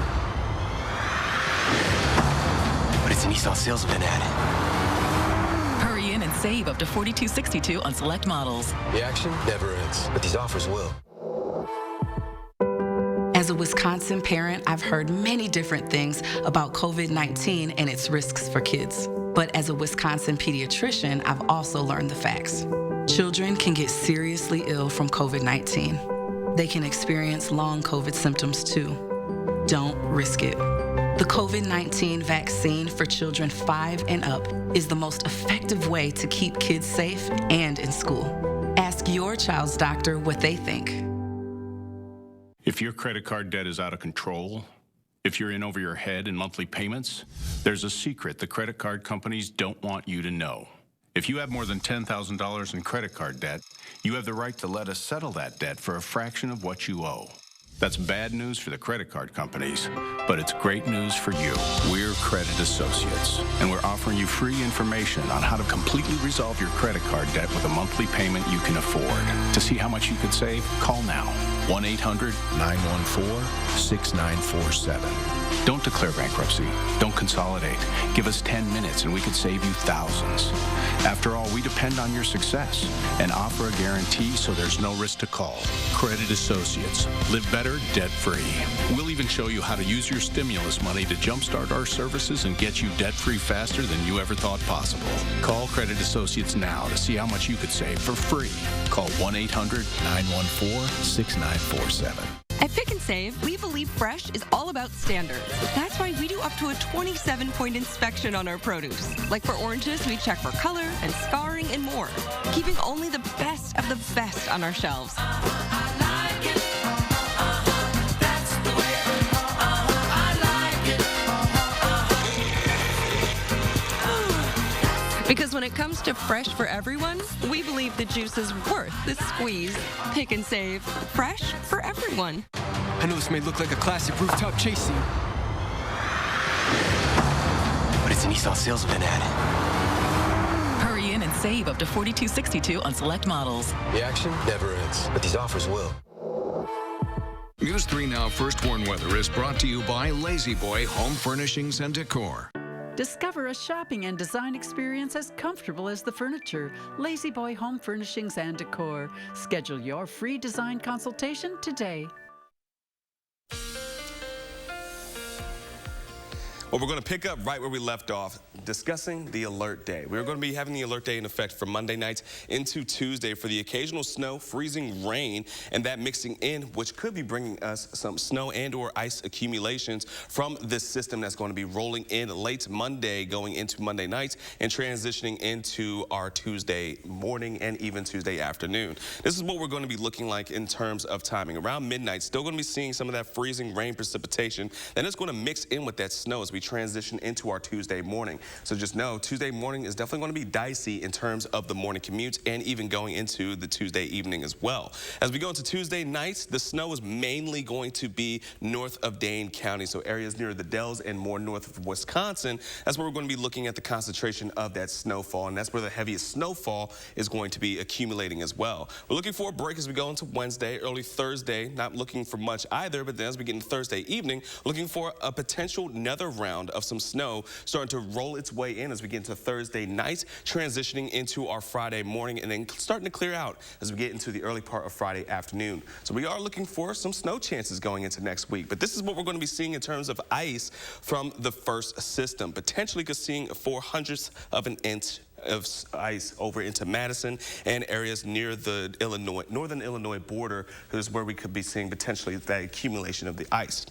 but it's a Nissan sales event added. Hurry in and save up to $42.62 on select models. The action never ends, but these offers will. As a Wisconsin parent, I've heard many different things about COVID-19 and its risks for kids. But as a Wisconsin pediatrician, I've also learned the facts. Children can get seriously ill from COVID-19. They can experience long COVID symptoms too. Don't risk it. The COVID-19 vaccine for children 5 and up is the most effective way to keep kids safe and in school. Ask your child's doctor what they think. If your credit card debt is out of control, if you're in over your head in monthly payments, there's a secret the credit card companies don't want you to know. If you have more than $10,000 in credit card debt, you have the right to let us settle that debt for a fraction of what you owe. That's bad news for the credit card companies, but it's great news for you. We're Credit Associates, and we're offering you free information on how to completely resolve your credit card debt with a monthly payment you can afford. To see how much you could save, call now. 1-800-914-6947. Don't declare bankruptcy. Don't consolidate. Give us 10 minutes and we could save you thousands. After all, we depend on your success and offer a guarantee so there's no risk to call. Credit Associates. Live better, debt-free. We'll even show you how to use your stimulus money to jumpstart our services and get you debt-free faster than you ever thought possible. Call Credit Associates now to see how much you could save for free. Call 1-800-914-6947. At Pick and Save, we believe fresh is all about standards. That's why we do up to a 27-point inspection on our produce. Like for oranges, we check for color and scarring and more, keeping only the best of the best on our shelves. Because when it comes to fresh for everyone, we believe the juice is worth the squeeze. Pick and Save. Fresh for everyone. I know this may look like a classic rooftop chase scene, but it's a Nissan sales event added. Hurry in and save up to $42.62 on select models. The action never ends, but these offers will. News 3 Now First Warn Weather is brought to you by Lazy Boy Home Furnishings and Decor. Discover a shopping and design experience as comfortable as the furniture. Lazy Boy Home Furnishings and Decor. Schedule your free design consultation today. Well, we're going to pick up right where we left off, discussing the alert day. We're going to be having the alert day in effect from Monday nights into Tuesday for the occasional snow, freezing rain, and that mixing in, which could be bringing us some snow and or ice accumulations from this system that's going to be rolling in late Monday, going into Monday nights and transitioning into our Tuesday morning and even Tuesday afternoon. This is what we're going to be looking like in terms of timing. Around midnight, still going to be seeing some of that freezing rain precipitation. Then it's going to mix in with that snow as we transition into our Tuesday morning. So just know Tuesday morning is definitely going to be dicey in terms of the morning commutes and even going into the Tuesday evening as well. As we go into Tuesday nights, the snow is mainly going to be north of Dane County, so areas near the Dells and more north of Wisconsin. That's where we're going to be looking at the concentration of that snowfall, and that's where the heaviest snowfall is going to be accumulating as well. We're looking for a break as we go into Wednesday, early Thursday, not looking for much either, but then as we get into Thursday evening, looking for a potential another round of some snow starting to roll its way in as we get into Thursday night, transitioning into our Friday morning, and then starting to clear out as we get into the early part of Friday afternoon. So we are looking for some snow chances going into next week, but this is what we're going to be seeing in terms of ice from the first system, potentially seeing 0.04 of an inch of ice over into Madison and areas near the northern Illinois border is where we could be seeing potentially that accumulation of the ice.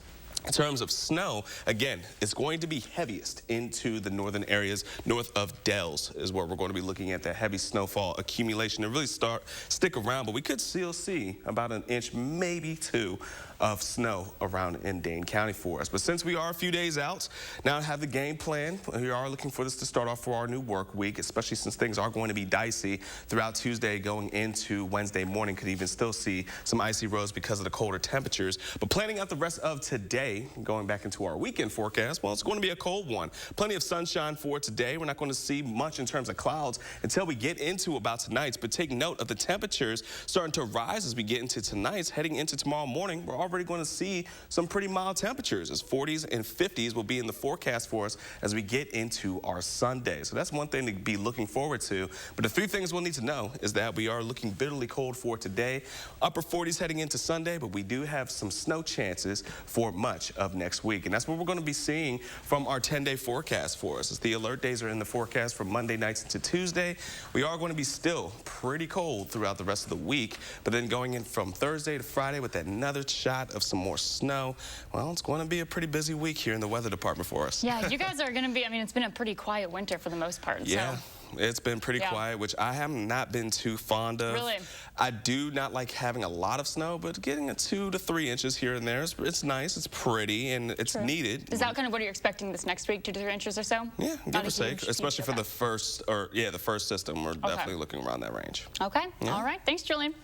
In terms of snow, again, it's going to be heaviest into the northern areas. North of Dells is where we're going to be looking at that heavy snowfall accumulation and really stick around, but we could still see about an inch, maybe two, of snow around in Dane County for us. But since we are a few days out, now I have the game plan. We are looking for this to start off for our new work week, especially since things are going to be dicey throughout Tuesday going into Wednesday morning. Could even still see some icy roads because of the colder temperatures. But planning out the rest of today, going back into our weekend forecast, well, it's going to be a cold one. Plenty of sunshine for today. We're not going to see much in terms of clouds until we get into about tonight's, but take note of the temperatures starting to rise as we get into tonight's. Heading into tomorrow morning, we're already going to see some pretty mild temperatures, as 40s and 50s will be in the forecast for us as we get into our Sunday. So that's one thing to be looking forward to. But the three things we'll need to know is that we are looking bitterly cold for today. Upper 40s heading into Sunday, but we do have some snow chances for much of next week. And that's what we're going to be seeing from our 10-day forecast for us. As the alert days are in the forecast from Monday nights into Tuesday, we are going to be still pretty cold throughout the rest of the week. But then going in from Thursday to Friday with another shot of some more snow, well, it's going to be a pretty busy week here in the weather department for us. Yeah, you guys are going to be, I mean, it's been a pretty quiet winter for the most part. Yeah. So. It's been pretty quiet, which I have not been too fond of. Really? I do not like having a lot of snow, but getting a 2 to 3 inches here and there, it's nice, it's pretty, and it's needed. Is that kind of what you're expecting this next week, 2 to 3 inches or so? Yeah, give or take, especially for the first, the first system. We're definitely looking around that range. Okay, yeah. All right, thanks, Julian.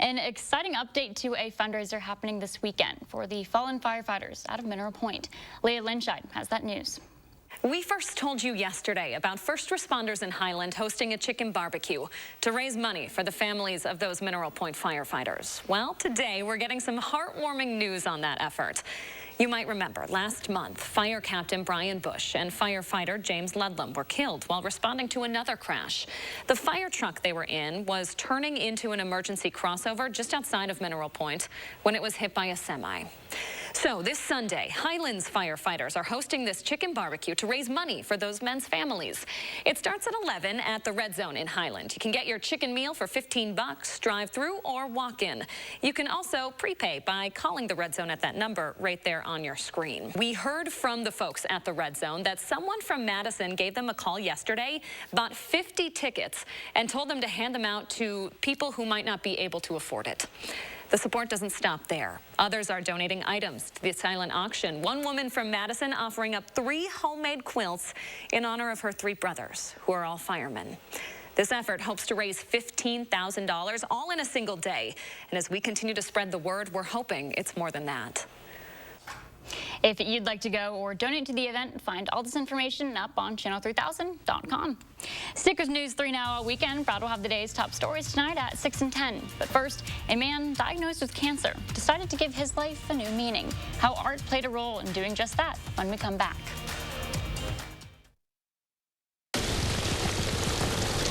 An exciting update to a fundraiser happening this weekend for the fallen firefighters out of Mineral Point. Leah Linscheid has that news. We first told you yesterday about first responders in Highland hosting a chicken barbecue to raise money for the families of those Mineral Point firefighters. Well, today we're getting some heartwarming news on that effort. You might remember last month, Fire Captain Brian Bush and firefighter James Ludlam were killed while responding to another crash. The fire truck they were in was turning into an emergency crossover just outside of Mineral Point when it was hit by a semi. So this Sunday, Highlands firefighters are hosting this chicken barbecue to raise money for those men's families. It starts at 11 at the Red Zone in Highland. You can get your chicken meal for $15, drive-through or walk-in. You can also prepay by calling the Red Zone at that number right there on your screen. We heard from the folks at the Red Zone that someone from Madison gave them a call yesterday, bought 50 tickets, and told them to hand them out to people who might not be able to afford it. The support doesn't stop there. Others are donating items to the silent auction. One woman from Madison offering up 3 homemade quilts in honor of her 3 brothers, who are all firemen. This effort hopes to raise $15,000, all in a single day. And as we continue to spread the word, we're hoping it's more than that. If you'd like to go or donate to the event, find all this information up on channel3000.com. Stickers News 3 Now all weekend. Brad will have the day's top stories tonight at 6 and 10. But first, a man diagnosed with cancer decided to give his life a new meaning. How art played a role in doing just that when we come back.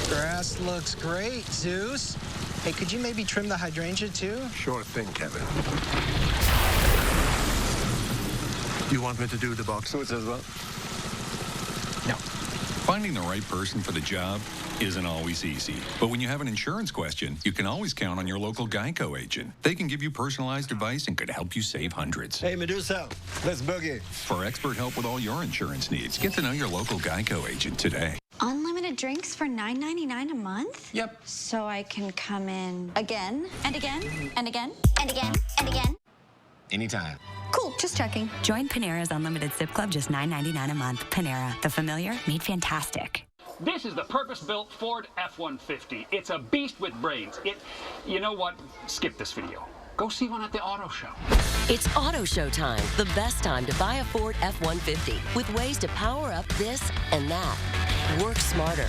Grass looks great, Zeus. Hey, could you maybe trim the hydrangea too? Sure thing, Kevin. You want me to do the box suits as well? No. Finding the right person for the job isn't always easy. But when you have an insurance question, you can always count on your local Geico agent. They can give you personalized advice and could help you save hundreds. Hey, Medusa, let's boogie. For expert help with all your insurance needs, get to know your local Geico agent today. Unlimited drinks for $9.99 a month? Yep. So I can come in again and again and again and again and again? Anytime. Cool, just checking. Join Panera's Unlimited Sip Club, just $9.99 a month. Panera, the familiar made fantastic. This is the purpose-built Ford F-150. It's a beast with brains. You know what? Skip this video. Go see one at the auto show. It's auto show time, the best time to buy a Ford F-150 with ways to power up this and that. Work smarter.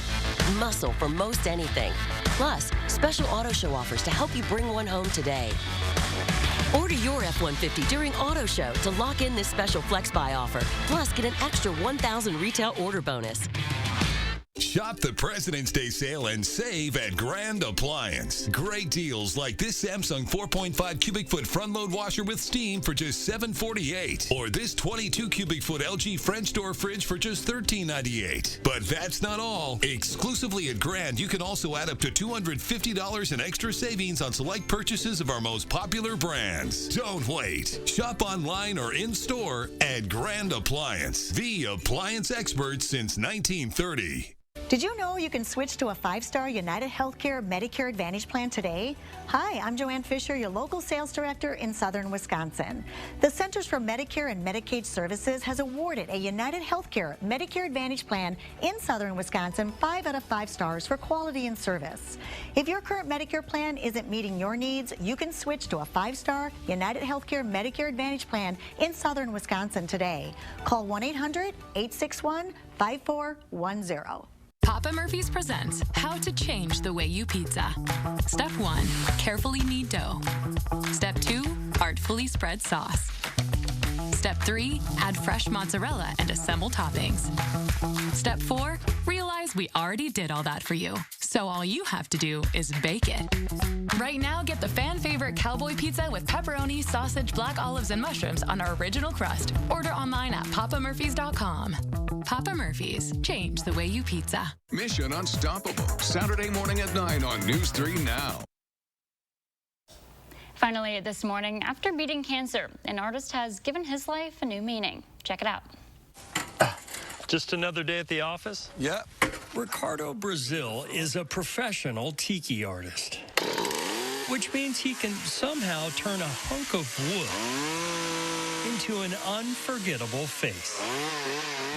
Muscle for most anything. Plus, special auto show offers to help you bring one home today. Order your F-150 during Auto Show to lock in this special Flex Buy offer. Plus, get an extra $1,000 retail order bonus. Shop the President's Day sale and save at Grand Appliance. Great deals like this Samsung 4.5 cubic foot front load washer with steam for just $748, or this 22 cubic foot LG French door fridge for just $13.98. But that's not all. Exclusively at Grand, you can also add up to $250 in extra savings on select purchases of our most popular brands. Don't wait. Shop online or in store at Grand Appliance, the appliance expert since 1930. Did you know you can switch to a 5-star United Healthcare Medicare Advantage plan today? Hi, I'm Joanne Fisher, your local sales director in southern Wisconsin. The Centers for Medicare and Medicaid Services has awarded a United Healthcare Medicare Advantage plan in southern Wisconsin 5 out of 5 stars for quality and service. If your current Medicare plan isn't meeting your needs, you can switch to a 5-star United Healthcare Medicare Advantage plan in southern Wisconsin today. Call 1-800-861-5410. Papa Murphy's presents How to Change the Way You Pizza. Step 1, carefully knead dough. Step 2, artfully spread sauce. Step 3, add fresh mozzarella and assemble toppings. Step 4, realize we already did all that for you, so all you have to do is bake it. Right now, get the fan favorite cowboy pizza with pepperoni, sausage, black olives, and mushrooms on our original crust. Order online at papamurphys.com. Papa Murphy's, change the way you pizza. Mission Unstoppable, Saturday morning at 9 on News 3 Now. Finally, this morning, after beating cancer, an artist has given his life a new meaning. Check it out. Just another day at the office? Yeah. Ricardo Brazil is a professional tiki artist, which means he can somehow turn a hunk of wood into an unforgettable face.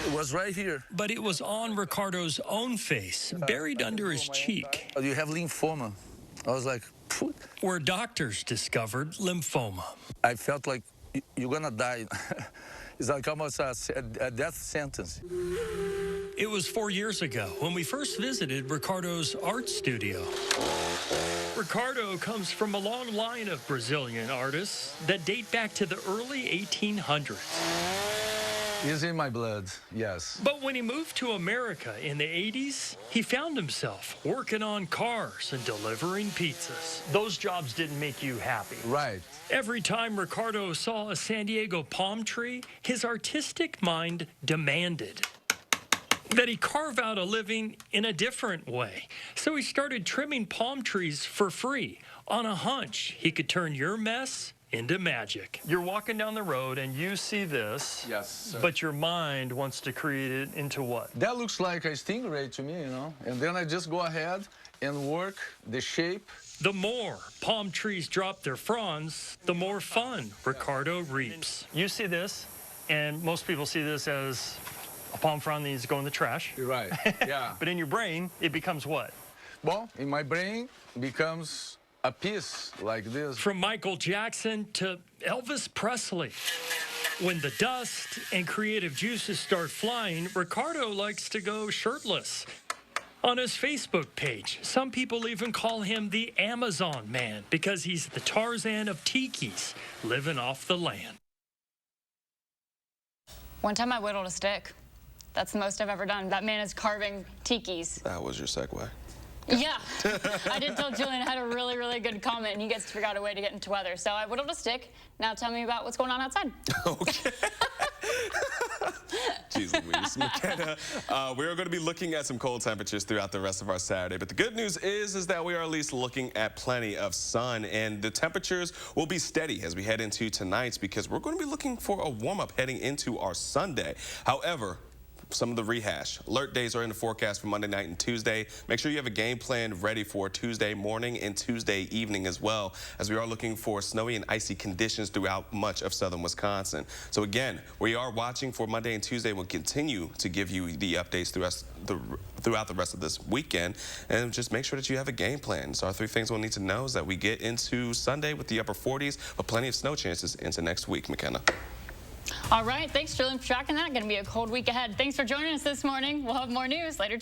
It was right here. But it was on Ricardo's own face, buried under his cheek. You have lymphoma. I was like, phew. Where doctors discovered lymphoma. I felt like you're gonna die. It's like almost a death sentence. It was 4 years ago when we first visited Ricardo's art studio. Ricardo comes from a long line of Brazilian artists that date back to the early 1800s. It's in my blood, yes. But when he moved to America in the 80s, he found himself working on cars and delivering pizzas. Those jobs didn't make you happy. Right. Every time Ricardo saw a San Diego palm tree, his artistic mind demanded that he carve out a living in a different way. So he started trimming palm trees for free on a hunch he could turn your mess into magic. You're walking down the road and you see this, yes, sir. But your mind wants to create it into what? That looks like a stingray to me, you know? And then I just go ahead and work the shape. The more palm trees drop their fronds, the more fun Ricardo reaps. You see this, and most people see this as a palm frond that needs to go in the trash. You're right, yeah. But in your brain, it becomes what? Well, in my brain, it becomes a piece like this. From Michael Jackson to Elvis Presley. When the dust and creative juices start flying, Ricardo likes to go shirtless. On his Facebook page, some people even call him the Amazon Man because he's the Tarzan of tikis, living off the land. One time I whittled a stick. That's the most I've ever done. That man is carving tikis. That was your segue. Yeah, I did tell Julian I had a really, really good comment, and he gets to figure out a way to get into weather. So I whittled a stick. Now tell me about what's going on outside. Okay. Jeez Louise. McKenna, we are going to be looking at some cold temperatures throughout the rest of our Saturday. But the good news is that we are at least looking at plenty of sun, and the temperatures will be steady as we head into tonight's because we're going to be looking for a warm-up heading into our Sunday. However, some of the rehash. Alert days are in the forecast for Monday night and Tuesday. Make sure you have a game plan ready for Tuesday morning and Tuesday evening as well, as we are looking for snowy and icy conditions throughout much of southern Wisconsin. So again, we are watching for Monday and Tuesday. We'll continue to give you the updates throughout the rest of this weekend, and just make sure that you have a game plan. So our 3 things we'll need to know is that we get into Sunday with the upper 40s, but plenty of snow chances into next week. McKenna. All right, thanks, Julian, for tracking that. Going to be a cold week ahead. Thanks for joining us this morning. We'll have more news later.